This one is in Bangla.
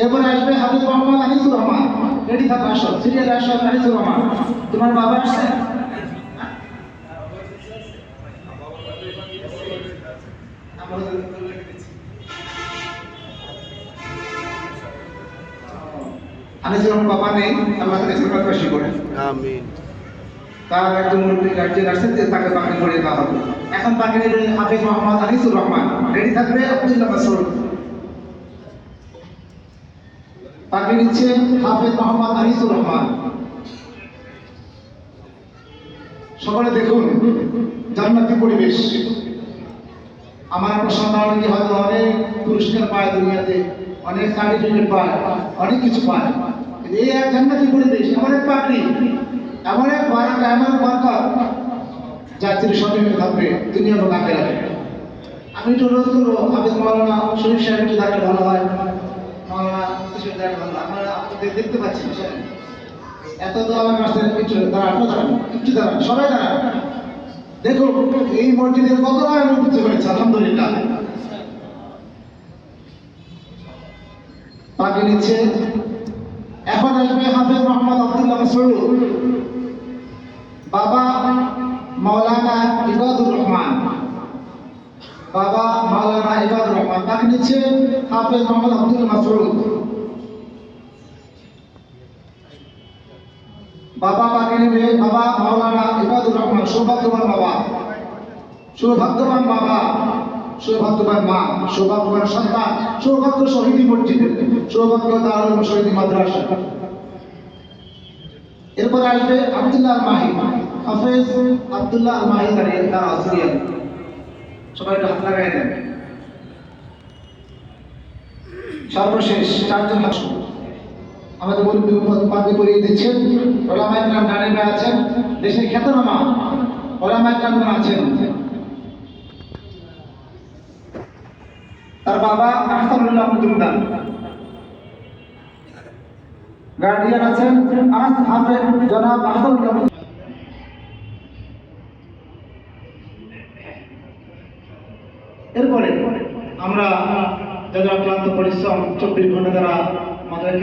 এরপরে আসবে হাফিজ মোহাম্মদ আনিসুর রহমান। রেডি থাকো, আসো সিরিয়ালে আসো। আনিসুর রহমান, তোমার বাবা আসছে? আনিসুর রহমান বাবা নেই, আল্লাহ তাকে সুন্নাত বাসী করেন, আমিন। তার একজন মুরব্বী গার্জিয়ান আসছেন, তাকে বাকি করে দেওয়া হবে। এখন বাকি নেবে হাফিজ মোহাম্মদ আনিসুর রহমান। রেডি থাকবে আব্দুল্লাহ মাসউদ। বাকি নিচ্ছে হাফিজ মোহাম্মদ আনিসুর রহমান। সকলে দেখুন জান্নাতি পরিবেশ। আমার একটা সন্তান কি হয়তো অনেক পুরস্কার পায়, দুনিয়াতে অনেক সার্টিফিকেট পায়, অনেক কিছু পায়, এই এক জান্নাতি পরিবেশ, এমন এক পাগড়ি, এমন এক বারাকা, এমন বরকত যার তিনি সঠিক থাকবে দুনিয়া এবং আখিরাতে। আমি একটু অনুরোধ করবো হাফিজ মাওলানা শরীফ সাহেব একটু দাঁড়ালে ভালো হয়। মাওলানা শরীফ দাঁড়ালে ভালো। আপনারা আপনাদের দেখতে পাচ্ছি এত তো আমার কাছে একটু দাঁড়ান, একটু দাঁড়ান, সবাই দাঁড়ান। দেখুন এই মসজিদে কত আয়োজন হয়েছে, আলহামদুলিল্লাহ। বাকি নিচ্ছে এখন আসবে হাফিজ মোহাম্মদ আব্দুল্লাহ মাসউদ। বাবা মাওলানা ইবাদুর রহমান, বাবা মাওলানা ইবাদুর রহমান। বাকি নিচ্ছে হাফিজ মোহাম্মদ আব্দুল্লাহ মাসউদ। বাবা বাকি নেবে বাবা মাওলানা ইবাদুর রহমান। সৌভাগ্যবান বাবা, সৌভাগ্যবান বাবা, সৌভাগ্যবান মা, সৌভাগ্যবান সন্তান, সৌভাগ্য শহীদ মসজিদের, সৌভাগ্য দারুল শহীদ মাদ্রাসা। এরপর আসবে আব্দুল্লাহ আল মাহি, হাফেজ আব্দুল্লাহ আল মাহি দাঁড়িয়ে তার আসিয়ান। সবাই একটু হাত লাগাই দেন। সর্বশেষ চারজন হাসু আমাদের মুরব্বী উপাধি করিয়ে দিচ্ছেন। ওলামায়ে কেরাম ডানে আছেন, দেশের খ্যাতনামা ওলামায়ে কেরাম আছেন। তার বাবা আহসানুল্লাহ মজুমদার, গার্ডিয়ান আছেন হাফেজ জনাব আহসানুল্লাহ। এরপরে আমরা যারা ক্লান্ত পরিশ্রম 24 ঘন্টা দ্বারা আমাদের